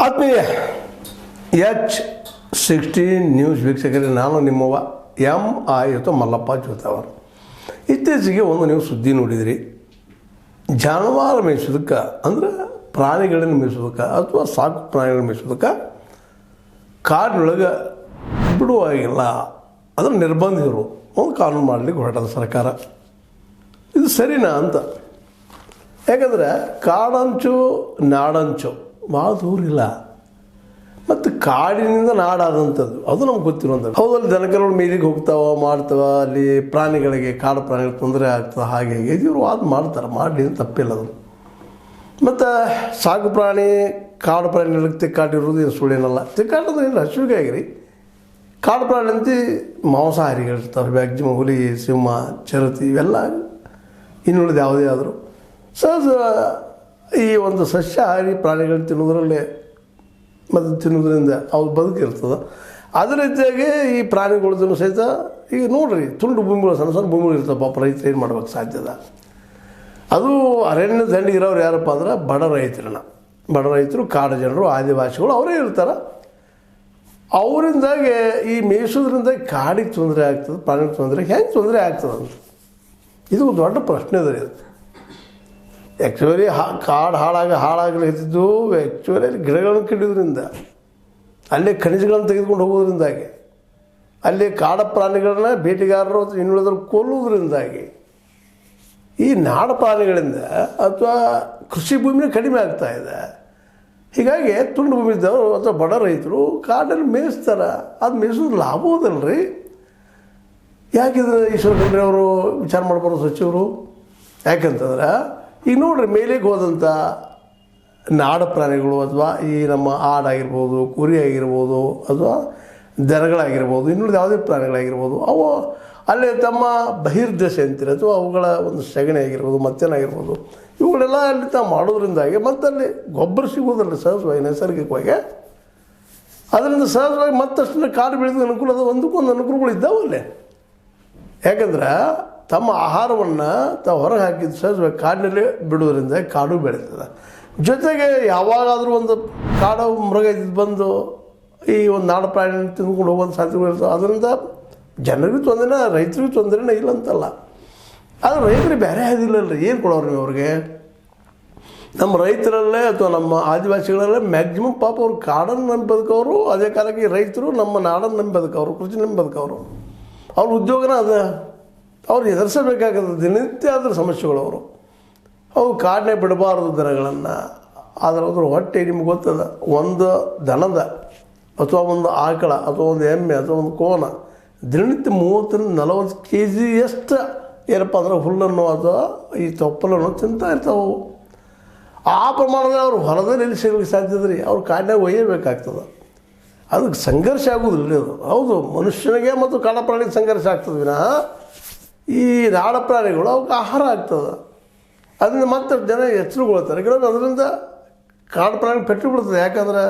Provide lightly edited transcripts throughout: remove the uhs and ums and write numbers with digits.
ಆತ್ಮೀಯ H16 news ವೀಕ್ಷಕರೇ, ನಾನು ನಿಮ್ಮವ M.I. ಮಲ್ಲಪ್ಪ ಜೋತವರು. ಇತ್ತೀಚೆಗೆ ಒಂದು ನೀವು ಸುದ್ದಿ ನೋಡಿದಿರಿ. ಜಾನುವಾರು ಮೇಯಿಸೋದಕ್ಕೆ ಅಂದರೆ ಪ್ರಾಣಿಗಳನ್ನು ಮೇಯಿಸೋದಕ್ಕೆ ಅಥವಾ ಸಾಕು ಪ್ರಾಣಿಗಳನ್ನು ಮೇಯಿಸೋದಕ್ಕೆ ಕಾಡಿನೊಳಗೆ ಬಿಡುವಾಗಿಲ್ಲ, ಅದನ್ನು ನಿರ್ಬಂಧಿಸಿರು ಒಂದು ಕಾನೂನು ಮಾಡಲಿಕ್ಕೆ ಹೊರಟದ ಸರ್ಕಾರ. ಇದು ಸರಿನಾ ಅಂತ. ಯಾಕಂದರೆ ಕಾಡಂಚು ನಾಡಂಚು ಭಾಳ ದೂರಿಲ್ಲ, ಮತ್ತು ಕಾಡಿನಿಂದ ನಾಡಾದಂಥದ್ದು ಅದು ನಮ್ಗೆ ಗೊತ್ತಿರುವಂಥದ್ದು. ಹೌದಲ್ಲಿ ದನಕರುಗಳು ಮೇಲಿಗೆ ಹೋಗ್ತಾವ ಮಾಡ್ತಾವ, ಅಲ್ಲಿ ಪ್ರಾಣಿಗಳಿಗೆ ಕಾಡು ಪ್ರಾಣಿಗಳಿಗೆ ತೊಂದರೆ ಆಗ್ತದೆ, ಹಾಗೆ ಹೀಗೆ ಇವರು ಅದು ಮಾಡ್ತಾರೆ, ಮಾಡಲಿ ತಪ್ಪಿಲ್ಲ ಅದು. ಮತ್ತು ಸಾಕು ಪ್ರಾಣಿ ಕಾಡು ಪ್ರಾಣಿಗಳಿಗೆ ತಿಕ್ಕಾಟಿರೋದು ಏನು ಸುಳ್ಳೇನಲ್ಲ. ತಿಕ್ಕಾಟೋದು ಇಲ್ಲ, ಹಸುವಿಗೆ ಆಗಿರಿ. ಕಾಡು ಪ್ರಾಣಿ ಅಂತ ಮಾಂಸಾಹಾರಿಗಳಿರ್ತಾರೆ, ಮ್ಯಾಕ್ಸಿಮಮ್ ಹುಲಿ, ಸಿಂಹ, ಚಿರತೆ ಇವೆಲ್ಲ ಇನ್ನುಳಿದ ಯಾವುದೇ ಆದರೂ ಸಹಜ ಈ ಒಂದು ಸಸ್ಯಾಹಾರಿ ಪ್ರಾಣಿಗಳು ತಿನ್ನೋದ್ರಲ್ಲೇ ಮತ್ತು ತಿನ್ನೋದ್ರಿಂದ ಅವ್ರು ಬದುಕಿರ್ತದೆ. ಅದೇ ರೀತಿಯಾಗಿ ಈ ಪ್ರಾಣಿಗಳದನ್ನು ಸಹಿತ ಈಗ ನೋಡ್ರಿ, ತುಂಡು ಭೂಮಿಗಳು, ಸಣ್ಣ ಸಣ್ಣ ಭೂಮಿಗಳು ಇರ್ತವೆ. ಪಾಪ ರೈತರು ಏನು ಮಾಡ್ಬೇಕು ಸಾಧ್ಯದ? ಅದು ಅರಣ್ಯ ದಂಡಿಗೆ ಇರೋರು ಯಾರಪ್ಪ ಅಂದ್ರೆ ಬಡ ರೈತರು, ಕಾಡು ಜನರು, ಆದಿವಾಸಿಗಳು ಅವರೇ ಇರ್ತಾರೆ. ಅವರಿಂದಾಗಿ ಈ ಮೇಯಿಸೋದ್ರಿಂದ ಕಾಡಿಗೆ ತೊಂದರೆ ಆಗ್ತದೆ, ಪ್ರಾಣಿಗೆ ತೊಂದರೆ ಹೆಂಗೆ ತೊಂದರೆ ಆಗ್ತದೆ ಅಂತ ಇದು ಒಂದು ದೊಡ್ಡ ಪ್ರಶ್ನೆ ಇದೆ. ಇದು ಆ್ಯಕ್ಚುಲಿ ಕಾಡು ಹಾಳಾಗಲಿದ್ದು ಆ್ಯಕ್ಚುಲಿ ಅಲ್ಲಿ ಗಿಡಗಳನ್ನು ಕೆಡೋದ್ರಿಂದ, ಅಲ್ಲೇ ಖನಿಜಗಳನ್ನು ತೆಗೆದುಕೊಂಡು ಹೋಗೋದ್ರಿಂದಾಗಿ, ಅಲ್ಲಿ ಕಾಡು ಪ್ರಾಣಿಗಳನ್ನ ಬೇಟೆಗಾರರು ಇನ್ನುಳಿದ್ರು ಕೊಲ್ಲುವುದರಿಂದಾಗಿ, ಈ ನಾಡು ಪ್ರಾಣಿಗಳಿಂದ ಅಥವಾ ಕೃಷಿ ಭೂಮಿನ ಕಡಿಮೆ ಆಗ್ತಾಯಿದೆ. ಹೀಗಾಗಿ ತುಂಡು ಭೂಮಿ ಇದ್ದವರು ಅಥವಾ ಬಡ ರೈತರು ಕಾಡಲ್ಲಿ ಮೇಯಿಸ್ತಾರೆ. ಅದು ಮೇಯಿಸೋದು ಲಾಭ ಹೋದಲ್ಲ ರೀ. ಯಾಕಿದ್ರೆ ಈಶ್ವರ ಖಂಡ್ರೆ ಅವರು ವಿಚಾರ ಮಾಡ್ಬಾರ್ದು ಸಚಿವರು? ಯಾಕಂತಂದ್ರೆ ಈಗ ನೋಡ್ರಿ, ಮೇಲಿಗೆ ಹೋದಂಥ ನಾಡು ಪ್ರಾಣಿಗಳು ಅಥವಾ ಈ ನಮ್ಮ ಆಡಾಗಿರ್ಬೋದು, ಕುರಿ ಆಗಿರ್ಬೋದು, ಅಥವಾ ದನಗಳಾಗಿರ್ಬೋದು, ಇನ್ನುಳಿದ ಯಾವುದೇ ಪ್ರಾಣಿಗಳಾಗಿರ್ಬೋದು, ಅವು ಅಲ್ಲೇ ತಮ್ಮ ಬಹಿರ್ದಶೆ ಅಂತೀರ ಅಥವಾ ಅವುಗಳ ಒಂದು ಸಗಣಿ ಆಗಿರ್ಬೋದು, ಮತ್ತೇನಾಗಿರ್ಬೋದು, ಇವುಗಳೆಲ್ಲ ಅಲ್ಲಿ ತಾವು ಮಾಡೋದ್ರಿಂದಾಗಿ ಮತ್ತು ಅಲ್ಲಿ ಗೊಬ್ಬರ ಸಿಗೋದಲ್ಲ ಸಹಜವಾಗಿ, ನೈಸರ್ಗಿಕವಾಗಿ. ಅದರಿಂದ ಸಹಜವಾಗಿ ಮತ್ತಷ್ಟು ಕಾಡು ಬೆಳೆದ ಅನುಕೂಲ ಅದು, ಒಂದಕ್ಕೊಂದು ಅನುಕೂಲಗಳು ಇದ್ದಾವಲ್ಲೇ. ಯಾಕಂದ್ರೆ ತಮ್ಮ ಆಹಾರವನ್ನು ತಾವು ಹೊರಗೆ ಹಾಕಿದ್ದು ಸಹಜವಾಗಿ ಕಾಡಿನಲ್ಲೇ ಬಿಡೋದ್ರಿಂದ ಕಾಡು ಬೆಳೀತದೆ. ಜೊತೆಗೆ ಯಾವಾಗಾದರೂ ಒಂದು ಕಾಡು ಮೃಗ ಇದ್ದು ಬಂದು ಈ ಒಂದು ನಾಡು ಪ್ರಾಣಿ ತಿಂದ್ಕೊಂಡು ಹೋಗುವಂಥ ಸಾಧ್ಯತೆಗಳು ಇರ್ತವೆ. ಅದರಿಂದ ಜನರಿಗೂ ತೊಂದರೆ, ರೈತರಿಗೂ ತೊಂದರೆನೇ ಇಲ್ಲ ಅಂತಲ್ಲ. ಆದರೆ ರೈತರಿಗೆ ಬೇರೆ ಆದಿಲ್ಲಲ್ರಿ, ಏನು ಕೊಡೋರು ನೀವು ಅವ್ರಿಗೆ? ನಮ್ಮ ರೈತರಲ್ಲೇ ಅಥವಾ ನಮ್ಮ ಆದಿವಾಸಿಗಳಲ್ಲೇ ಮ್ಯಾಕ್ಸಿಮಮ್ ಪಾಪ ಅವ್ರು ಕಾಡನ್ನು ನಂಬಿ ಬದುಕವರು, ಅದೇ ಕಾಲಕ್ಕೆ ರೈತರು ನಮ್ಮ ನಾಡನ್ನು ನಂಬಿ ಬದುಕವರು, ಕೃಷಿ ನಂಬಿ ಬದುಕವರು. ಅವ್ರ ಉದ್ಯೋಗನ ಅದು, ಅವ್ರು ಎದುರಿಸಬೇಕಾಗದ ದಿನನಿತ್ಯ ಆದ್ರ ಸಮಸ್ಯೆಗಳು. ಅವು ಕಾಡನ್ನೇ ಬಿಡಬಾರ್ದು ದನಗಳನ್ನು. ಆದರೆ ಅದ್ರ ಹೊಟ್ಟೆ ನಿಮ್ಗೆ ಗೊತ್ತದ, ಒಂದು ದನದ ಅಥವಾ ಒಂದು ಆಕಳ ಅಥವಾ ಒಂದು ಎಮ್ಮೆ ಅಥವಾ ಒಂದು ಕೋನ ದಿನನಿತ್ಯ 30-40 kg ಎಷ್ಟು ಏನಪ್ಪ ಅಂದ್ರೆ ಹುಲ್ಲನ್ನು ಅಥವಾ ಈ ತೊಪ್ಪಲನ್ನು ತಿಂತಾ ಇರ್ತಾವೆ. ಆ ಪ್ರಮಾಣದಲ್ಲಿ ಅವ್ರು ಹೊಲದಲ್ಲಿ ಎಲ್ಲಿ ಸಿಗಲಿಕ್ಕೆ ಸಾಧ್ಯತೆ ರೀ? ಅವ್ರು ಕಾಡಿನಾಗ ಒಯ್ಯಬೇಕಾಗ್ತದೆ. ಅದಕ್ಕೆ ಸಂಘರ್ಷ ಆಗೋದಿಲ್ಲ ಅದು. ಹೌದು, ಮನುಷ್ಯನಿಗೆ ಮತ್ತು ಕಾಡು ಪ್ರಾಣಿಗೆ ಸಂಘರ್ಷ ಆಗ್ತದೆ ವಿನಃ ಈ ನಾಡು ಪ್ರಾಣಿಗಳು ಅವಕ್ಕೆ ಆಹಾರ ಆಗ್ತದೆ. ಅದರಿಂದ ಮತ್ತೆ ಜನ ಎಚ್ಚರಗೊಳ್ತಾರೆ. ಕೆಲವೊಂದು ಅದರಿಂದ ಕಾಡು ಪ್ರಾಣಿ ಪೆಟ್ಟು ಬಿಡ್ತದೆ. ಯಾಕಂದ್ರೆ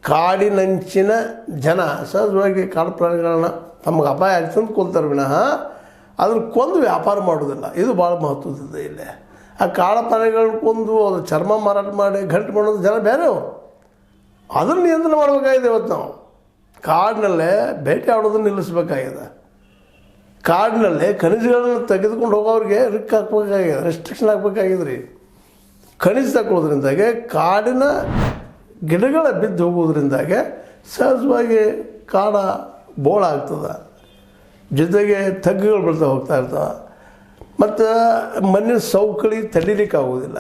ಕಾಡಿನಂಚಿನ ಜನ ಸಹಜವಾಗಿ ಕಾಡು ಪ್ರಾಣಿಗಳನ್ನ ತಮಗೆ ಅಪಾಯ ಆಗ್ತಂದು ಕೊಲ್ತಾರೆ ವಿನಃ ಅದನ್ನು ಕೊಂದು ವ್ಯಾಪಾರ ಮಾಡೋದಿಲ್ಲ. ಇದು ಭಾಳ ಮಹತ್ವದಿದೆ ಇಲ್ಲಿ. ಆ ಕಾಡು ಪ್ರಾಣಿಗಳನ್ನ ಕೊಂದು ಅದ್ರ ಚರ್ಮ ಮಾರಾಟ ಮಾಡಿ ಗಂಟು ಮಾಡೋದು ಜನ ಬೇರೆ ಅವರು. ಅದನ್ನು ನಿಯಂತ್ರಣ ಮಾಡಬೇಕಾಗಿದೆ. ಇವತ್ತು ನಾವು ಕಾಡಿನಲ್ಲೇ ಬೇಟೆ ಆಡೋದನ್ನು ನಿಲ್ಲಿಸಬೇಕಾಗಿದೆ. ಕಾಡಿನಲ್ಲೇ ಖನಿಜಗಳನ್ನು ತೆಗೆದುಕೊಂಡು ಹೋಗೋರಿಗೆ ರಿಕ್ ಹಾಕ್ಬೇಕಾಗಿದೆ, ರೆಸ್ಟ್ರಿಕ್ಷನ್ ಹಾಕ್ಬೇಕಾಗಿದೆ ರೀ. ಖನಿಜ ತಗೊಳ್ಳೋದ್ರಿಂದಾಗೆ ಕಾಡಿನ ಗಿಡಗಳ ಬಿದ್ದು ಹೋಗೋದ್ರಿಂದಾಗೆ ಸಹಜವಾಗಿ ಕಾಡ ಬೋಳ ಆಗ್ತದೆ. ಜೊತೆಗೆ ತಗ್ಗುಗಳು ಬೆಳ್ತಾ ಹೋಗ್ತಾ ಇರ್ತವೆ. ಮತ್ತು ಮಣ್ಣಿನ ಸವಕಳಿ ತಡೀಲಿಕ್ಕೆ ಆಗೋದಿಲ್ಲ.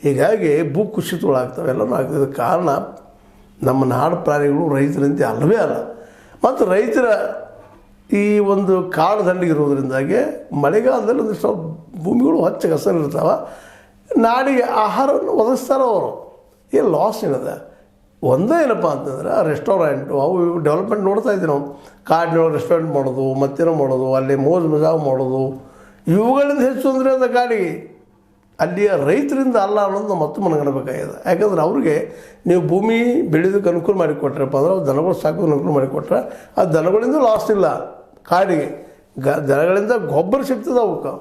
ಹೀಗಾಗಿ ಭೂಕುಸಿತಗಳಾಗ್ತವೆ, ಎಲ್ಲನೂ ಆಗ್ತದೆ. ಕಾರಣ ನಮ್ಮ ನಾಡು ಪ್ರಾಣಿಗಳು ರೈತರಂತೆ ಅಲ್ಲವೇ ಅಲ್ಲ. ಮತ್ತು ರೈತರ ಈ ಒಂದು ಕಾಡು ದಂಡಿಗಿರೋದ್ರಿಂದಾಗಿ ಮಳೆಗಾಲದಲ್ಲಿ ಒಂದಿಷ್ಟು ಭೂಮಿಗಳು ಹೊಚ್ಚ ಹಸರಿರ್ತಾವೆ. ನಾಡಿಗೆ ಆಹಾರವನ್ನು ಒದಗಿಸ್ತಾರೆ ಅವರು. ಏನು ಲಾಸ್ ಏನಿದೆ? ಒಂದೇ ಏನಪ್ಪ ಅಂತಂದ್ರೆ ರೆಸ್ಟೋರೆಂಟು ಅವು ಇವು ಡೆವಲಪ್ಮೆಂಟ್ ನೋಡ್ತಾ ಇದ್ದೀವಿ ನಾವು. ಕಾಡಿನೊಳಗೆ ರೆಸ್ಟೋರೆಂಟ್ ಮಾಡೋದು, ಮತ್ತೇನೋ ಮಾಡೋದು, ಅಲ್ಲಿ ಮೋಜು ಮಜಾವು ಮಾಡೋದು, ಇವುಗಳಿಂದ ಹೆಚ್ಚು ಅಂದರೆ ಅಂತ ಕಾಡಿಗೆ ಅಲ್ಲಿಯ ರೈತರಿಂದ ಅಲ್ಲ ಅನ್ನೋದು ನಾವು ಮತ್ತೆ ಮನಗಣಬೇಕಾಗಿದೆ. ಯಾಕಂದ್ರೆ ಅವ್ರಿಗೆ ನೀವು ಭೂಮಿ ಬೆಳೆಯೋದಕ್ಕೆ ಅನುಕೂಲ ಮಾಡಿಕೊಟ್ರಪ್ಪ ಅಂದ್ರೆ ಅವ್ರು ದನಗಳು ಸಾಕೋದಕ್ಕೆ ಅನುಕೂಲ ಮಾಡಿಕೊಟ್ರೆ ಆ ದನಗಳಿಂದ ಲಾಸ್ ಇಲ್ಲ ಕಾಡಿಗೆ. ದನಗಳಿಂದ ಗೊಬ್ಬರ ಸಿಗ್ತದೆ ಅವಕ್ಕೆ,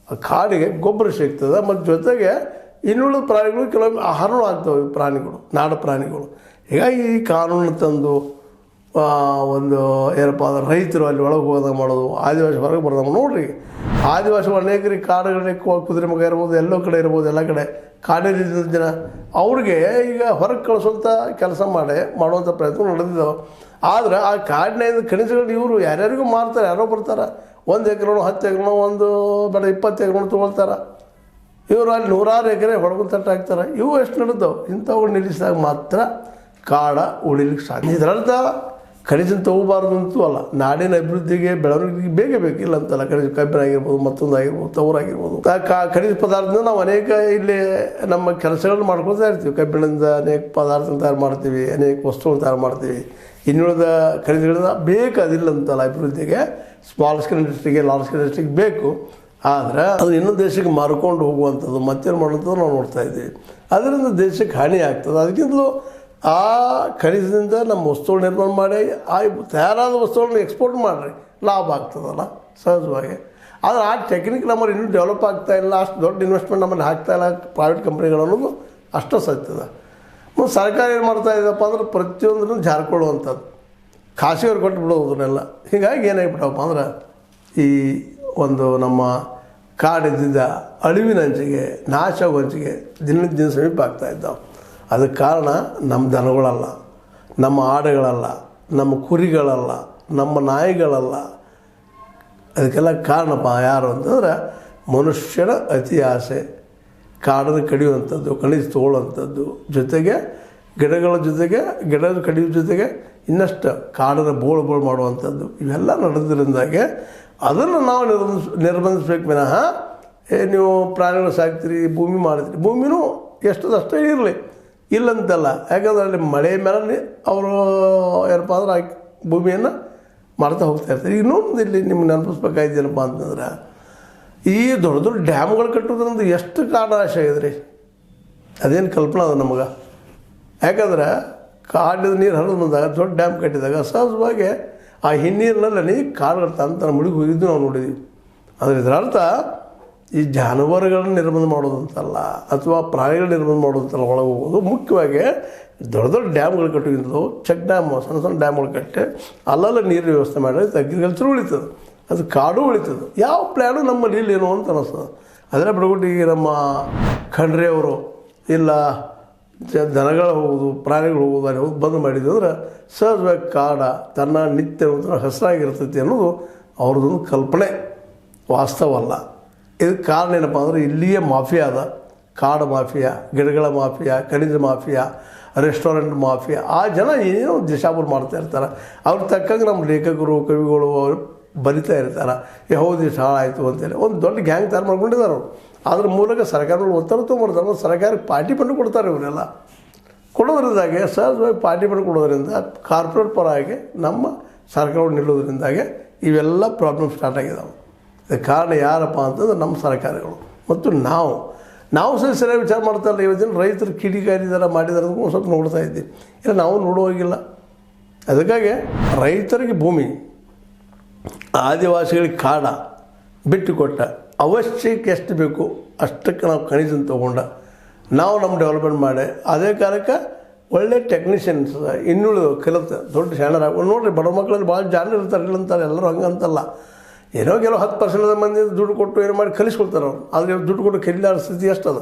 ಆ ಕಾಡಿಗೆ ಗೊಬ್ಬರ ಸಿಗ್ತದೆ. ಮತ್ತು ಜೊತೆಗೆ ಇನ್ನುಳಿದ ಪ್ರಾಣಿಗಳು ಕೆಲವೊಮ್ಮೆ ಆಹಾರನೂ ಆಗ್ತವೆ ಪ್ರಾಣಿಗಳು, ನಾಡು ಪ್ರಾಣಿಗಳು. ಹೀಗಾಗಿ ಈ ಕಾನೂನು ತಂದು ಒಂದು ಏನಪ್ಪ ಅಂದ್ರೆ ರೈತರು ಅಲ್ಲಿ ಒಳಗೆ ಹೋದಾಗ ಮಾಡೋದು, ಆದಿವಾಸಿ ಹೊರಗೆ ಬರ್ದಾಗ ನೋಡಿರಿ. ಆದಿವಾಸಿಗಳು ಅನೇಕರಿಗೆ ಕಾಡುಗಳಿಗೆ ಕುದುರೆ ಮುಖ ಇರ್ಬೋದು, ಎಲ್ಲೋ ಕಡೆ ಇರ್ಬೋದು, ಎಲ್ಲ ಕಡೆ ಕಾಡಿನ ಜನ ಅವ್ರಿಗೆ ಈಗ ಹೊರಗೆ ಕಳಿಸೋಂಥ ಕೆಲಸ ಮಾಡುವಂಥ ಪ್ರಯತ್ನ ನಡೆದಿದ್ದಾವೆ. ಆದರೆ ಆ ಕಾಡಿನ ಖನಿಜಗಳು ಇವರು ಯಾರ್ಯಾರಿಗೂ ಮಾರ್ತಾರೆ, ಯಾರೋ ಬರ್ತಾರೆ 1 ಎಕರೆನೋ 10 ಎಕರೆನೋ ಒಂದು ಬೇಡ 20 ಎಕರೆನೋ ತೊಗೊಳ್ತಾರೆ. ಇವರು ಅಲ್ಲಿ 100 ಎಕರೆ ಹೊಡ್ಕೊಂಡು ತಟ್ಟಾಕ್ತಾರೆ. ಇವು ಎಷ್ಟು ನಡೆದವು? ಇಂಥವು ನಿಲ್ಲಿಸಿದಾಗ ಮಾತ್ರ ಕಾಡ ಉಳಿಲಿಕ್ಕೆ ಸಾಧ್ಯ. ಇದರರ್ಥ ಖನಿಜನ ತೊಗೋಬಾರ್ದು ಅಂತೂ ಅಲ್ಲ, ನಾಡಿನ ಅಭಿವೃದ್ಧಿಗೆ ಬೆಳವಣಿಗೆಗೆ ಬೇಕೇ ಬೇಕಿಲ್ಲ ಅಂತಲ್ಲ. ಖನಿಜ ಕಬ್ಬಿಣ ಆಗಿರ್ಬೋದು, ಮತ್ತೊಂದು ಆಗಿರ್ಬೋದು, ತವರಾಗಿರ್ಬೋದು, ಖನಿಜ ಪದಾರ್ಥದಿಂದ ನಾವು ಅನೇಕ ಇಲ್ಲಿ ನಮ್ಮ ಕೆಲಸಗಳನ್ನ ಮಾಡ್ಕೊಳ್ತಾ ಇರ್ತೀವಿ. ಕಬ್ಬಿಣದಿಂದ ಅನೇಕ ಪದಾರ್ಥ ತಯಾರು ಮಾಡ್ತೀವಿ, ಅನೇಕ ವಸ್ತುಗಳನ್ನು ತಯಾರು ಮಾಡ್ತೀವಿ. ಇನ್ನುಳಿದ ಖನಿಜಗಳಿಂದ ಬೇಕಾದಿಲ್ಲ ಅಂತಲ್ಲ ಅಭಿವೃದ್ಧಿಗೆ. ಸ್ಮಾಲ್ ಸ್ಕೇಲ್ ಇಂಡಸ್ಟ್ರಿಗೆ, ಲಾರ್ಜ್ ಸ್ಕೇಲ್ ಇಂಡಸ್ಟ್ರಿಗೆ ಬೇಕು. ಆದರೆ ಅದು ಇನ್ನೊಂದು ದೇಶಕ್ಕೆ ಮಾರ್ಕೊಂಡು ಹೋಗುವಂಥದ್ದು, ಮತ್ತೇನು ಮಾಡುವಂಥದ್ದು ನಾವು ನೋಡ್ತಾ ಇದ್ದೀವಿ. ಅದರಿಂದ ದೇಶಕ್ಕೆ ಹಾನಿ ಆಗ್ತದೆ. ಅದಕ್ಕಿಂತಲೂ ಆ ಖನಿಜದಿಂದ ನಮ್ಮ ವಸ್ತುಗಳು ನಿರ್ಮಾಣ ಮಾಡಿ ಆ ತಯಾರಾದ ವಸ್ತುಗಳನ್ನ ಎಕ್ಸ್ಪೋರ್ಟ್ ಮಾಡಿರಿ, ಲಾಭ ಆಗ್ತದಲ್ಲ ಸಹಜವಾಗಿ. ಆದರೆ ಆ ಟೆಕ್ನಿಕ್ ನಮ್ಮಲ್ಲಿ ಇನ್ನೂ ಡೆವಲಪ್ ಆಗ್ತಾಯಿಲ್ಲ, ಅಷ್ಟು ದೊಡ್ಡ ಇನ್ವೆಸ್ಟ್ಮೆಂಟ್ ನಮ್ಮಲ್ಲಿ ಆಗ್ತಾಯಿಲ್ಲ ಪ್ರೈವೇಟ್ ಕಂಪ್ನಿಗಳು ಅನ್ನೋದು ಅಷ್ಟು ಸತ್ಯದ. ಮತ್ತು ಸರ್ಕಾರ ಏನು ಮಾಡ್ತಾಯಿದ್ದಪ್ಪ ಅಂದ್ರೆ ಪ್ರತಿಯೊಂದನ್ನು ಜಾರ್ಕೊಳ್ಳುವಂಥದ್ದು, ಖಾಸಗಿಯವ್ರು ಕೊಟ್ಟು ಬಿಡೋದನ್ನೆಲ್ಲ. ಹೀಗಾಗಿ ಏನಾಗ್ಬಿಟ್ಟವಪ್ಪ ಅಂದ್ರೆ ಈ ಒಂದು ನಮ್ಮ ಕಾಡಿದ್ದ ಅಳಿವಿನ ಅಂಚಿಗೆ, ನಾಶ ಆಗೋ ಅಂಚಿಗೆ ದಿನ ಸಮೀಪ ಆಗ್ತಾಯಿದ್ದಾವೆ. ಅದಕ್ಕೆ ಕಾರಣ ನಮ್ಮ ದನಗಳಲ್ಲ, ನಮ್ಮ ಆಡುಗಳಲ್ಲ, ನಮ್ಮ ಕುರಿಗಳಲ್ಲ, ನಮ್ಮ ನಾಯಿಗಳಲ್ಲ. ಅದಕ್ಕೆಲ್ಲ ಕಾರಣಪ್ಪ ಯಾರು ಅಂತಂದ್ರೆ ಮನುಷ್ಯನ ಅತಿ ಆಸೆ, ಕಾಡನ್ನು ಕಡಿಯುವಂಥದ್ದು, ಖನಿಜ ತೊಗೊಳ್ಳುವಂಥದ್ದು, ಜೊತೆಗೆ ಗಿಡಗಳ ಜೊತೆಗೆ ಗಿಡದ ಕಡಿಯೋ ಜೊತೆಗೆ ಇನ್ನಷ್ಟು ಕಾಡನ್ನು ಬೋಳು ಮಾಡುವಂಥದ್ದು. ಇವೆಲ್ಲ ನಡೆದ್ರಿಂದಾಗೆ ಅದನ್ನು ನಾವು ನಿರ್ಬಂಧಿಸ್ಬೇಕು ವಿನಃ ನೀವು ಪ್ರಾಣಿಗಳು ಸಾಕ್ತೀರಿ, ಭೂಮಿ ಮಾಡ್ತೀರಿ, ಭೂಮಿನೂ ಎಷ್ಟದಷ್ಟೇ ಇರಲಿ, ಇಲ್ಲಂತಲ್ಲ. ಯಾಕಂದ್ರೆ ಅಲ್ಲಿ ಮಳೆ ಮೇಲೆ ಅವರು ಏನಪ್ಪ ಅಂದ್ರೆ ಭೂಮಿಯನ್ನು ಮಾಡ್ತಾ ಹೋಗ್ತಾ ಇರ್ತಾರೆ. ಇನ್ನೊಂದು ಇಲ್ಲಿ ನಿಮ್ಗೆ ನೆನಪಿಸ್ಬೇಕಾಯ್ತೇನಪ್ಪ ಅಂತಂದ್ರೆ ಈ ದೊಡ್ಡ ದೊಡ್ಡ ಡ್ಯಾಮ್ಗಳು ಕಟ್ಟೋದ್ರಿಂದ ಎಷ್ಟು ಕಾಡನಾಶ ಆಗಿದ್ರಿ, ಅದೇನು ಕಲ್ಪನಾ ಅದು ನಮಗೆ. ಯಾಕಂದ್ರೆ ಕಾಡಿದ ನೀರು ಹರಿದು ಬಂದಾಗ ದೊಡ್ಡ ಡ್ಯಾಮ್ ಕಟ್ಟಿದಾಗ ಸಹಜವಾಗಿ ಆ ಹಿನ್ನೀರಿನಲ್ಲಿ ಕಾಡುಗಳು ತಂತ ಮುಳುಗಿ ಹೋಗಿದ್ದು ನಾವು ನೋಡಿದ್ದೀವಿ. ಆದರೆ ಇದರ ಅರ್ಥ ಈ ಜಾನುವಾರುಗಳನ್ನ ನಿರ್ಬಂಧ ಮಾಡೋದಂತಲ್ಲ, ಅಥವಾ ಪ್ರಾಣಿಗಳ ನಿರ್ಬಂಧ ಮಾಡೋದಂತಲ್ಲ ಒಳಗೆ ಹೋಗೋದು. ಮುಖ್ಯವಾಗಿ ದೊಡ್ಡ ದೊಡ್ಡ ಡ್ಯಾಮ್ಗಳು ಕಟ್ಟೋದ್ರಿಂದ ಚೆಕ್ ಡ್ಯಾಮ್, ಸಣ್ಣ ಸಣ್ಣ ಡ್ಯಾಮ್ಗಳು ಕಟ್ಟಿ ಅಲ್ಲೆಲ್ಲ ನೀರಿನ ವ್ಯವಸ್ಥೆ ಮಾಡಿ ಅಗ್ರಿಕಲ್ಚರ್ ಉಳಿತದೆ, ಅದು ಕಾಡು ಉಳಿತದೆ. ಯಾವ ಪ್ಲ್ಯಾನು ನಮ್ಮಲ್ಲಿ ಇಲ್ಲೇನೋ ಅಂತ ಅನ್ನಿಸ್ತದೆ. ಅದರ ಬಿಡ್ಬಿಟ್ಟು ಈಗ ನಮ್ಮ ಖಂಡ್ರೆ ಅವರು ಇಲ್ಲ ದನಗಳು ಹೋಗೋದು, ಪ್ರಾಣಿಗಳು ಹೋಗೋದು, ಅಲ್ಲಿ ಹೋಗಿ ಬಂದ್ ಮಾಡಿದ್ದು ಅಂದ್ರೆ ಸಹಜವಾಗಿ ಕಾಡ ತನ್ನ ನಿತ್ಯ ಹಸಿರಾಗಿರ್ತೈತಿ ಅನ್ನೋದು ಅವ್ರದ್ದೊಂದು ಕಲ್ಪನೆ, ವಾಸ್ತವಲ್ಲ. ಇದಕ್ಕೆ ಕಾರಣ ಏನಪ್ಪ ಅಂದರೆ ಇಲ್ಲಿಯೇ ಮಾಫಿಯಾ ಅದ, ಕಾಡು ಮಾಫಿಯಾ, ಗಿಡಗಳ ಮಾಫಿಯಾ, ಖನಿಜ ಮಾಫಿಯಾ, ರೆಸ್ಟೋರೆಂಟ್ ಮಾಫಿಯಾ. ಆ ಜನ ಏನೇನೋ ದಿಶಾಪುರ ಮಾಡ್ತಾ ಇರ್ತಾರೆ. ಅವ್ರ ತಕ್ಕಂಗೆ ನಮ್ಮ ಲೇಖಕರು, ಕವಿಗಳು ಅವರು ಬರಿತಾ ಇರ್ತಾರೆ. ಹೌದು ಇಷ್ಟು ಹಾಳಾಯಿತು ಅಂತೇಳಿ ಒಂದು ದೊಡ್ಡ ಗ್ಯಾಂಗ್ ತಯಾರು ಮಾಡ್ಕೊಂಡಿದ್ದಾರೆ ಅವರು. ಅದ್ರ ಮೂಲಕ ಸರ್ಕಾರಗಳು ಒತ್ತಡ ತೊಗೊಂಡ್ಬರ್ತಾರೆ, ಸರ್ಕಾರಕ್ಕೆ ಪಾರ್ಟಿ ಫಂಡ್ ಕೊಡ್ತಾರೆ. ಇವರೆಲ್ಲ ಕೊಡೋದ್ರಿಂದಾಗೆ ಸಹಜವಾಗಿ ಪಾರ್ಟಿ ಫಂಡ್ ಕೊಡೋದ್ರಿಂದ ಕಾರ್ಪೊರೇಟ್ ಪರವಾಗಿ ನಮ್ಮ ಸರ್ಕಾರಗಳು ನಿಲ್ಲೋದ್ರಿಂದಾಗೆ ಇವೆಲ್ಲ ಪ್ರಾಬ್ಲಮ್ ಸ್ಟಾರ್ಟ್ ಆಗಿದ್ದಾವೆ. ಇದಕ್ಕೆ ಕಾರಣ ಯಾರಪ್ಪ ಅಂತಂದ್ರೆ ನಮ್ಮ ಸರ್ಕಾರಗಳು ಮತ್ತು ನಾವು ಸರಿಯಾಗಿ ವಿಚಾರ ಮಾಡ್ತಾರಲ್ಲ. ಇವತ್ತಿನ ರೈತರು ಕಿಡಿಕಾರಿದಾರ ಮಾಡಿದಾರೆ ಅಂತ ಸ್ವಲ್ಪ ನೋಡ್ತಾ ಇದ್ದೀವಿ, ಇಲ್ಲ ನಾವು ನೋಡುವಾಗಿಲ್ಲ. ಅದಕ್ಕಾಗಿ ರೈತರಿಗೆ ಭೂಮಿ, ಆದಿವಾಸಿಗಳಿಗೆ ಕಾಡ ಬಿಟ್ಟು ಕೊಟ್ಟ, ಅವಶ್ಯಕ್ಕೆ ಎಷ್ಟು ಬೇಕು ಅಷ್ಟಕ್ಕೆ ನಾವು ಖನಿಜನ ತೊಗೊಂಡ ನಾವು ನಮ್ಮ ಡೆವಲಪ್ಮೆಂಟ್ ಮಾಡಿ, ಅದೇ ಕಾಲಕ್ಕೆ ಒಳ್ಳೆ ಟೆಕ್ನಿಷಿಯನ್ಸ್ ಇನ್ನುಳಿದು ಕಲಿತು ದೊಡ್ಡ ಶಾಣರ ನೋಡಿರಿ. ಬಡ ಮಕ್ಕಳಲ್ಲಿ ಭಾಳ ಜಾಣ ಇರ್ತಾರೆ, ಇಲ್ಲಂತಾರೆ ಎಲ್ಲರೂ ಹಂಗಂತಲ್ಲ. ಏನೋ ಕೆಲವು 10% ಮಂದಿ ದುಡ್ಡು ಕೊಟ್ಟು ಏನು ಮಾಡಿ ಕಲಿಸ್ಕೊಳ್ತಾರೆ ಅವ್ರು. ಆದರೆ ದುಡ್ಡು ಕೊಟ್ಟು ಕಲಿಲಾರ ಸ್ಥಿತಿ ಎಷ್ಟದ.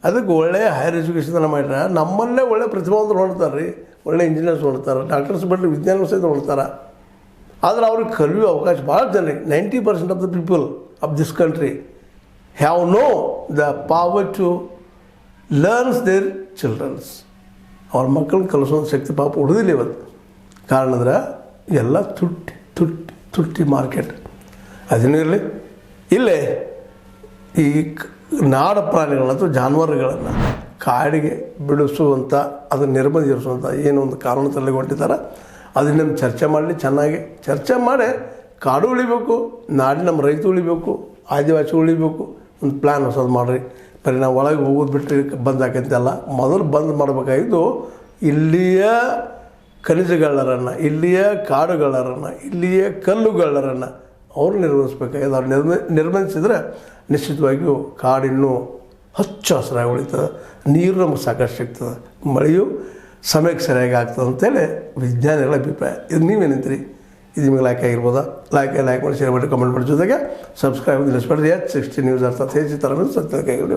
ಅದಕ್ಕೆ ಒಳ್ಳೆಯ ಹೈಯರ್ ಎಜುಕೇಷನ್ ಮಾಡಿದ್ರೆ ನಮ್ಮಲ್ಲೇ ಒಳ್ಳೆ ಪ್ರತಿಭಾವಂತರು ನೋಡ್ತಾರೆ ರೀ, ಒಳ್ಳೆ ಇಂಜಿನಿಯರ್ಸ್ ನೋಡ್ತಾರೆ, ಡಾಕ್ಟರ್ಸ್ ಬಿಟ್ಟು ವಿಜ್ಞಾನ ಸಹಿತ ನೋಡ್ತಾರೆ. ಆದರೆ ಅವ್ರಿಗೆ ಕಲಿಯುವ ಅವಕಾಶ ಭಾಳ ಜನರಿಗೆ 90% of the people of this country have no the power to learns their childrens. ಅವ್ರ ಮಕ್ಕಳನ್ನ ಕಲಿಸೋದು ಶಕ್ತಿ ಪಾಪ ಉಳಿದಿಲ್ಲ ಇವತ್ತು. ಕಾರಣ ಅಂದ್ರೆ ಎಲ್ಲ ತುಟ್ಟಿ ಮಾರ್ಕೆಟ್. ಅದೇನೂ ಇರಲಿ, ಇಲ್ಲೇ ಈ ನಾಡ ಪ್ರಾಣಿಗಳನ್ನ ಅಥವಾ ಜಾನುವಾರುಗಳನ್ನು ಕಾಡಿಗೆ ಬಿಡಿಸುವಂಥ, ಅದನ್ನು ನಿರ್ಬಂಧಿಸುವಂಥ ಏನೋ ಒಂದು ಕಾನೂನು ತಲೆಗೊಂಡಿದ್ದಾರೆ. ಅದನ್ನ ಚರ್ಚೆ ಮಾಡಲಿ, ಚೆನ್ನಾಗಿ ಚರ್ಚೆ ಮಾಡಿ ಕಾಡು ಉಳಿಬೇಕು, ನಾಡಿನ ನಮ್ಮ ರೈತ ಉಳಿಬೇಕು, ಆದಿವಾಸಿ ಉಳಿಬೇಕು, ಒಂದು ಪ್ಲ್ಯಾನ್ ಹೊಸದು ಮಾಡಿರಿ. ಬರೀ ನಾವು ಒಳಗೆ ಹೋಗೋದು ಬಿಟ್ಟು ಬಂದ್ ಹಾಕಂತೆಲ್ಲ. ಮೊದಲು ಬಂದ್ ಮಾಡಬೇಕಾಗಿದ್ದು ಇಲ್ಲಿಯ ಖನಿಜಗಳರನ್ನು, ಇಲ್ಲಿಯ ಕಾಡುಗಳರನ್ನು, ಇಲ್ಲಿಯ ಕಲ್ಲುಗಳರನ್ನು ಅವ್ರು ನಿರ್ವಹಿಸ್ಬೇಕಾಗಿದೆ. ಅವ್ರು ನಿರ್ಬಂಧಿಸಿದ್ರೆ ನಿಶ್ಚಿತವಾಗಿಯೂ ಕಾಡಿನ್ನೂ ಹಚ್ಚ ಹಸಿರಾಗಿ ಉಳಿತದೆ, ನೀರು ನಮಗೆ ಸಾಕಷ್ಟು ಸಿಗ್ತದೆ, ಮಳೆಯು ಸಮಯಕ್ಕೆ ಸರಿಯಾಗಿ ಆಗ್ತದೆ ಅಂತೇಳಿ ವಿಜ್ಞಾನಿಗಳ ಅಭಿಪ್ರಾಯ. ಇದು ನೀವೇನಂತೀರಿ? ಇದು ನಿಮಗೆ ಲೈಕ್ ಆಗಿರ್ಬೋದಾ? ಲೈಕ್ ಮಾಡಿ, ಶೇರ್ ಮಾಡಿ, ಕಮೆಂಟ್ ಮಾಡಿ, ಜೊತೆಗೆ ಸಬ್ಸ್ಕ್ರೈಬ್ ನಿಲ್ಲಿಸ್ಬೇಡ್ರಿ. H60 ನ್ಯೂಸ್ ಅರ್ಥಾತ್ ಹೆಚ್ಚು ಥರ ಸತ್ಯ ಕೈಗೊಳ್ಳಿ.